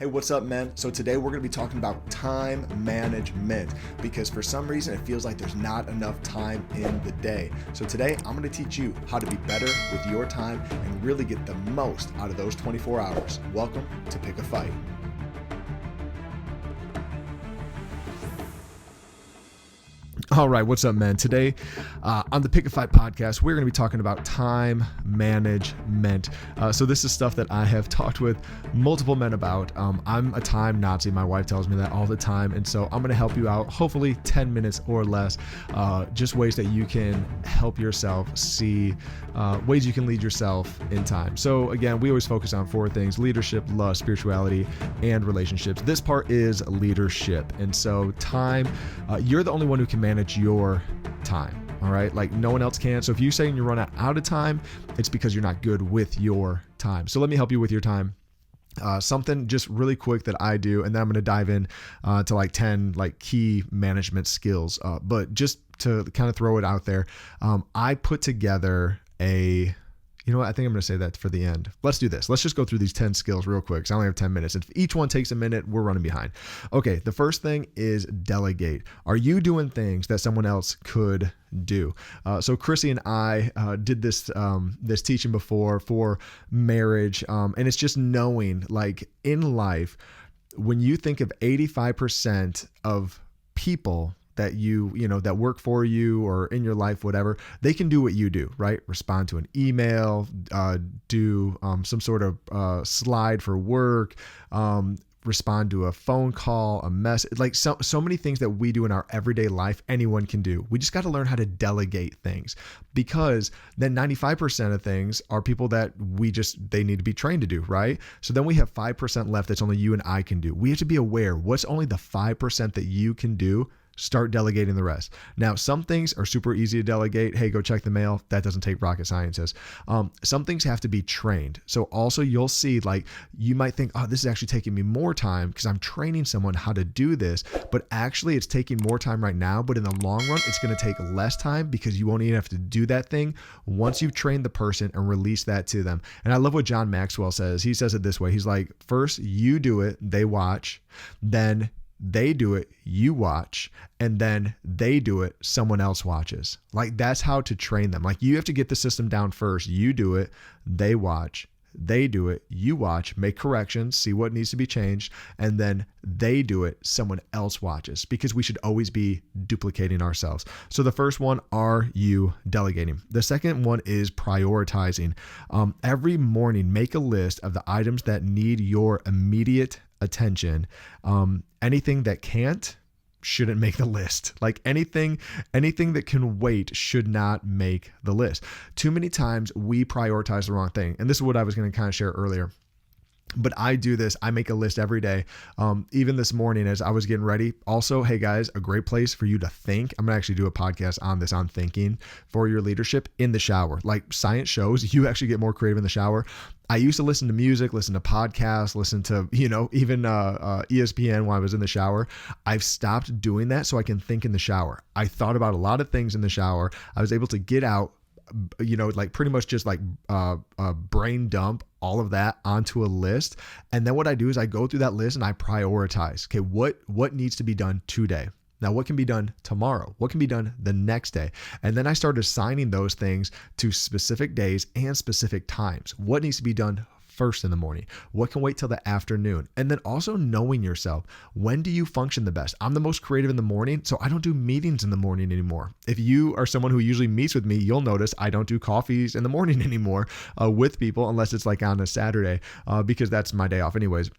Hey, what's up, man? So today we're going to be talking about time management because for some reason it feels like there's not enough time in the day. So today I'm going to teach you how to be better with your time and really get the most out of those 24 hours. Welcome to Pick a Fight. All right, what's up, man? Today on the Pick a Fight podcast, we're going to be talking about time management. So this is stuff that I have talked with multiple men about. I'm a time Nazi. My wife tells me that all the time. And so I'm going to help you out, hopefully 10 minutes or less, just ways that you can help yourself see ways you can lead yourself in time. So again, we always focus on four things: leadership, love, spirituality, and relationships. This part is leadership. And so time, you're the only one who can manage your time. All right. Like no one else can. So if you're saying you run out of time, it's because you're not good with your time. So let me help you with your time. Something just really quick that I do, and then I'm going to dive in to like 10 like key management skills. But just to kind of throw it out there, I put together you know what? I think I'm going to say that for the end. Let's do this. Let's just go through these 10 skills real quick because I only have 10 minutes. If each one takes a minute, we're running behind. Okay, the first thing is delegate. Are you doing things that someone else could do? So Chrissy and I did this teaching before for marriage, and it's just knowing, like in life, when you think of 85% of people that you know that work for you or in your life, whatever, they can do what you do, right? Respond to an email, do some sort of slide for work, respond to a phone call, a message, like so many things that we do in our everyday life, anyone can do. We just got to learn how to delegate things, because then 95% of things are people that they need to be trained to do, right? So then we have 5% left that's only you and I can do. We have to be aware what's only the 5% that you can do. Start delegating the rest. Now, some things are super easy to delegate. Hey, go check the mail. That doesn't take rocket scientists. Some things have to be trained. So also you'll see, like, you might think, oh, this is actually taking me more time because I'm training someone how to do this, but actually it's taking more time right now, but in the long run, it's going to take less time because you won't even have to do that thing once you've trained the person and release that to them. And I love what John Maxwell says. He says it this way. He's like, first you do it, they watch, then they do it, you watch, and then they do it, someone else watches. Like that's how to train them. Like you have to get the system down first. You do it, they watch, they do it, you watch, make corrections, see what needs to be changed, and then they do it, someone else watches, because we should always be duplicating ourselves. So the first one, are you delegating? The second one is prioritizing. Every morning, make a list of the items that need your immediate attention. Anything that can't shouldn't make the list. Like anything that can wait should not make the list. Too many times we prioritize the wrong thing. And this is what I was going to kind of share earlier. But I do this. I make a list every day. Even this morning as I was getting ready. Also, hey guys, a great place for you to think. I'm going to actually do a podcast on this, on thinking for your leadership in the shower. Like science shows you actually get more creative in the shower. I used to listen to music, listen to podcasts, listen to, even ESPN when I was in the shower. I've stopped doing that so I can think in the shower. I thought about a lot of things in the shower. I was able to get out, like pretty much just like brain dump all of that onto a list. And then what I do is I go through that list and I prioritize. Okay, what needs to be done today? Now, what can be done tomorrow? What can be done the next day? And then I start assigning those things to specific days and specific times. What needs to be done first in the morning? What can wait till the afternoon? And then also knowing yourself. When do you function the best? I'm the most creative in the morning, so I don't do meetings in the morning anymore. If you are someone who usually meets with me, you'll notice I don't do coffees in the morning anymore with people unless it's like on a Saturday because that's my day off anyways.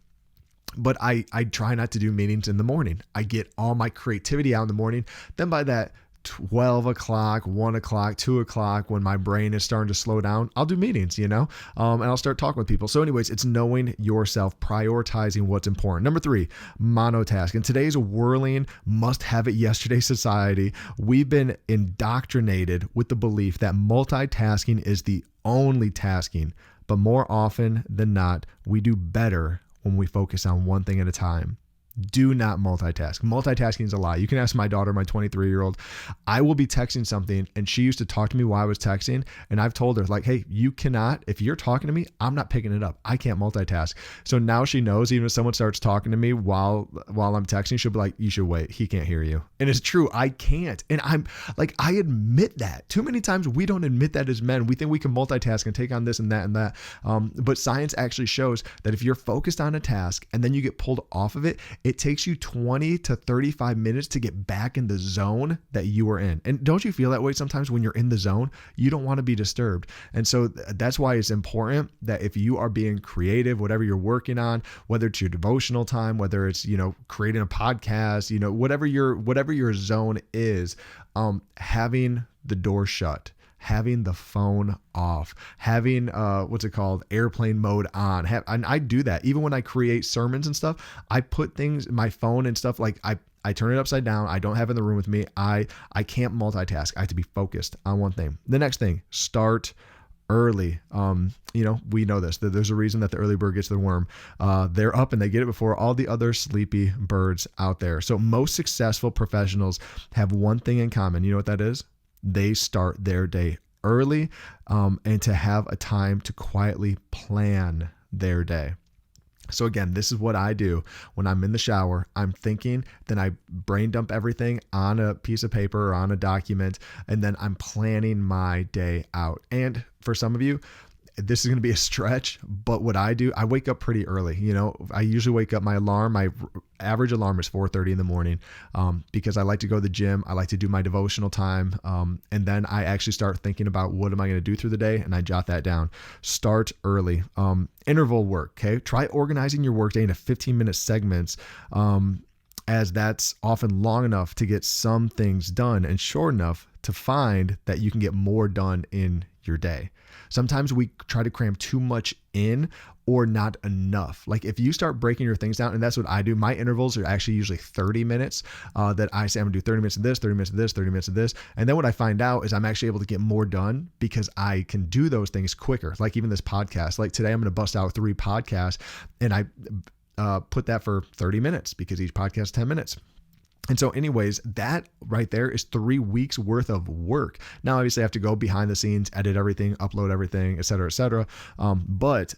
But I try not to do meetings in the morning. I get all my creativity out in the morning. Then by that 12 o'clock, 1 o'clock, 2 o'clock, when my brain is starting to slow down, I'll do meetings, and I'll start talking with people. So anyways, it's knowing yourself, prioritizing what's important. Number 3, monotask. In today's whirling, must have it yesterday society, we've been indoctrinated with the belief that multitasking is the only tasking, but more often than not, we do better when we focus on one thing at a time. Do not multitask. Multitasking is a lie. You can ask my daughter, my 23-year-old. I will be texting something and she used to talk to me while I was texting. And I've told her like, hey, you cannot, if you're talking to me, I'm not picking it up. I can't multitask. So now she knows even if someone starts talking to me while I'm texting, she'll be like, you should wait. He can't hear you. And it's true. I can't. And I'm like, I admit that. Too many times we don't admit that as men. We think we can multitask and take on this and that and that. But science actually shows that if you're focused on a task and then you get pulled off of it, it takes you 20 to 35 minutes to get back in the zone that you were in. And don't you feel that way sometimes when you're in the zone? You don't want to be disturbed. And so that's why it's important that if you are being creative, whatever you're working on, whether it's your devotional time, whether it's, creating a podcast, whatever your zone is, having the door shut, having the phone off, having airplane mode on. And I do that even when I create sermons and stuff. I put things, my phone and stuff, like I turn it upside down. I don't have it in the room with me. I can't multitask. I have to be focused on one thing. The next thing, start early. We know this, that there's a reason that the early bird gets the worm. They're up and they get it before all the other sleepy birds out there. So most successful professionals have one thing in common. You know what that is? They start their day early, and to have a time to quietly plan their day. So again, this is what I do when I'm in the shower. I'm thinking, then I brain dump everything on a piece of paper or on a document, and then I'm planning my day out. And for some of you, this is going to be a stretch, but what I do, I wake up pretty early. I usually wake up, my average alarm is 4:30 in the morning, because I like to go to the gym. I like to do my devotional time. And then I actually start thinking about what am I going to do through the day? And I jot that down. Start early. Interval work. Okay. Try organizing your workday into 15-minute segments. As that's often long enough to get some things done and short enough to find that you can get more done in your day. Sometimes we try to cram too much in or not enough. Like if you start breaking your things down, and that's what I do, my intervals are actually usually 30 minutes that I say I'm gonna do 30 minutes of this, 30 minutes of this, 30 minutes of this. And then what I find out is I'm actually able to get more done because I can do those things quicker. Like even this podcast, like today I'm going to bust out 3 podcasts and I put that for 30 minutes because each podcast is 10 minutes. And so anyways, that right there is 3 weeks worth of work. Now, obviously I have to go behind the scenes, edit everything, upload everything, et cetera, et cetera. But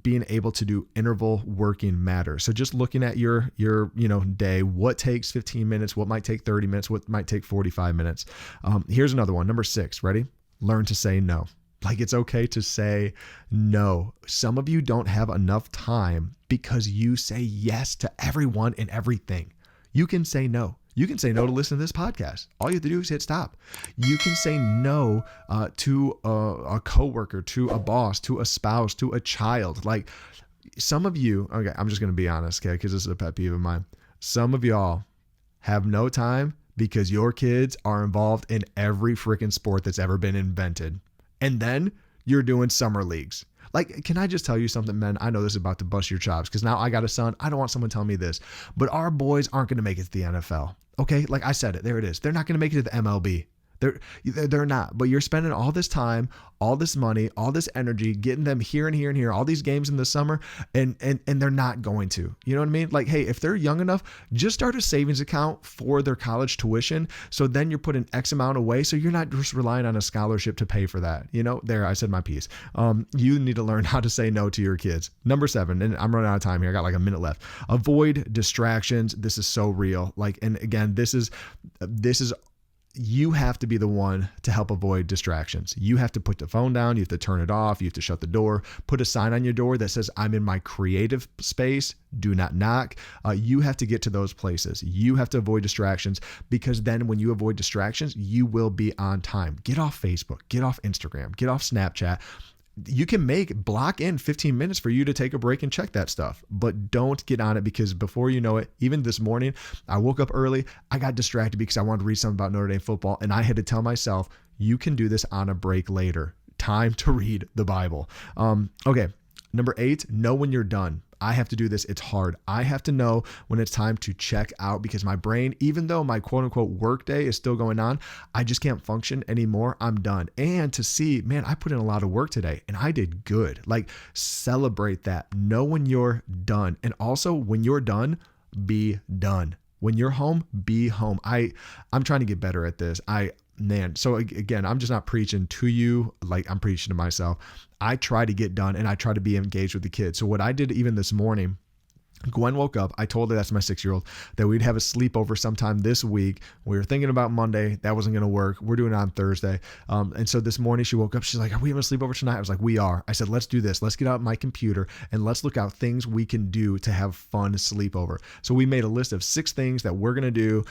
being able to do interval working matters. So just looking at your day, what takes 15 minutes, what might take 30 minutes, what might take 45 minutes. Here's another one. Number 6, ready? Learn to say no. Like it's okay to say no. Some of you don't have enough time because you say yes to everyone and everything. You can say no. You can say no to listen to this podcast. All you have to do is hit stop. You can say no to a coworker, to a boss, to a spouse, to a child. Like some of you, okay, I'm just going to be honest, okay, because this is a pet peeve of mine. Some of y'all have no time because your kids are involved in every freaking sport that's ever been invented. And then you're doing summer leagues. Like, can I just tell you something, men? I know this is about to bust your chops because now I got a son. I don't want someone telling me this, but our boys aren't going to make it to the NFL. Okay. Like I said it, there it is. They're not going to make it to the MLB. They're not, but you're spending all this time, all this money, all this energy, getting them here and here and here, all these games in the summer, and they're not going to, you know what I mean? Like, hey, if they're young enough, just start a savings account for their college tuition. So then you're putting X amount away. So you're not just relying on a scholarship to pay for that. There, I said my piece. You need to learn how to say no to your kids. Number 7, and I'm running out of time here. I got like a minute left. Avoid distractions. This is so real. Like, and again, this is you have to be the one to help avoid distractions. You have to put the phone down. You have to turn it off. You have to shut the door. Put a sign on your door that says, I'm in my creative space. Do not knock. You have to get to those places. You have to avoid distractions because then when you avoid distractions, you will be on time. Get off Facebook. Get off Instagram. Get off Snapchat. You can block in 15 minutes for you to take a break and check that stuff, but don't get on it because before you know it, even this morning, I woke up early. I got distracted because I wanted to read something about Notre Dame football. And I had to tell myself, you can do this on a break later. Time to read the Bible. Okay. Number 8, know when you're done. I have to do this. It's hard. I have to know when it's time to check out because my brain, even though my quote unquote work day is still going on, I just can't function anymore. I'm done. And to see, man, I put in a lot of work today and I did good. Like celebrate that. Know when you're done. And also when you're done, be done. When you're home, be home. I'm trying to get better at this. So again, I'm just not preaching to you like I'm preaching to myself. I try to get done and I try to be engaged with the kids. So what I did even this morning, Gwen woke up. I told her, that's my 6-year-old, that we'd have a sleepover sometime this week. We were thinking about Monday. That wasn't going to work. We're doing it on Thursday. And so this morning she woke up. She's like, are we having a sleepover tonight? I was like, we are. I said, let's do this. Let's get out my computer and let's look out things we can do to have fun sleepover. So we made a list of 6 things that we're going to do.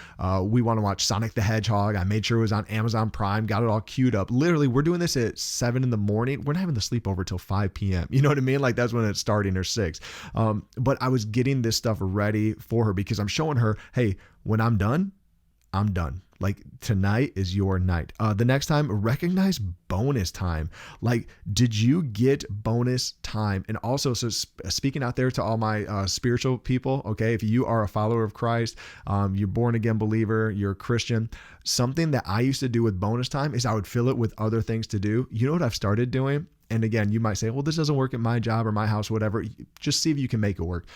We want to watch Sonic the Hedgehog. I made sure it was on Amazon Prime, got it all queued up. Literally, we're doing this at 7 in the morning. We're not having the sleepover till 5 p.m. You know what I mean? Like that's when it's starting, or 6. But I was getting this stuff ready for her because I'm showing her, hey, when I'm done, I'm done. Like tonight is your night. The next time, recognize bonus time. Like, did you get bonus time? And also, so speaking out there to all my spiritual people, okay, if you are a follower of Christ, you're born again believer, you're a Christian, something that I used to do with bonus time is I would fill it with other things to do. You know what I've started doing? And again, you might say, well, this doesn't work at my job or my house, whatever. Just see if you can make it work.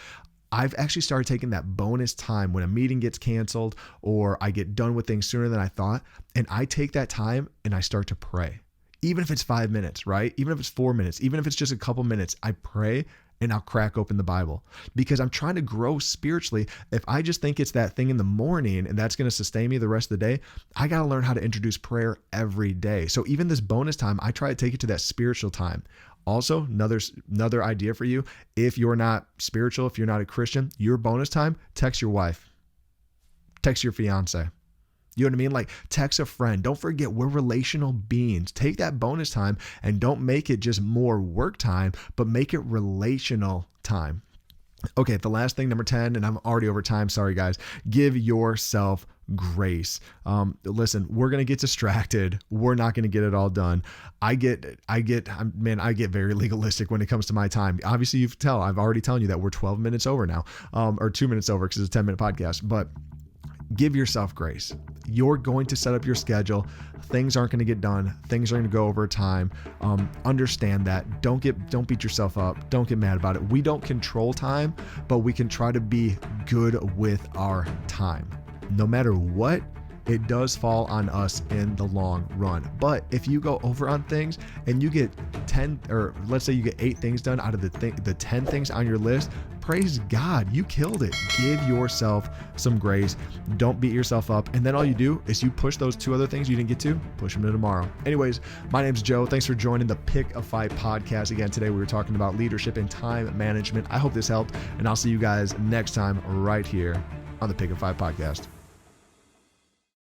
I've actually started taking that bonus time when a meeting gets canceled or I get done with things sooner than I thought. And I take that time and I start to pray. Even if it's 5 minutes, right? Even if it's 4 minutes, even if it's just a couple minutes, I pray and I'll crack open the Bible because I'm trying to grow spiritually. If I just think it's that thing in the morning and that's going to sustain me the rest of the day, I got to learn how to introduce prayer every day. So even this bonus time, I try to take it to that spiritual time. Also, another idea for you, if you're not spiritual, if you're not a Christian, your bonus time, text your wife, text your fiance. You know what I mean? Like text a friend. Don't forget, we're relational beings. Take that bonus time and don't make it just more work time, but make it relational time. Okay, the last thing, number 10, and I'm already over time. Sorry, guys. Give yourself grace. Listen, we're going to get distracted. We're not going to get it all done. I get very legalistic when it comes to my time. Obviously, I've already told you that we're 12 minutes over now, or 2 minutes over because it's a 10-minute podcast, but give yourself grace. You're going to set up your schedule. Things aren't going to get done. Things are going to go over time. Understand that. Don't beat yourself up. Don't get mad about it. We don't control time, but we can try to be good with our time. No matter what, it does fall on us in the long run. But if you go over on things and you get 10, or let's say you get 8 things done out of the 10 things on your list, praise God, you killed it. Give yourself some grace. Don't beat yourself up. And then all you do is you push those 2 other things you didn't get to, push them to tomorrow. Anyways, my name's Joe. Thanks for joining the Pick a Fight podcast. Again, today we were talking about leadership and time management. I hope this helped, and I'll see you guys next time right here on the Pick a Fight podcast.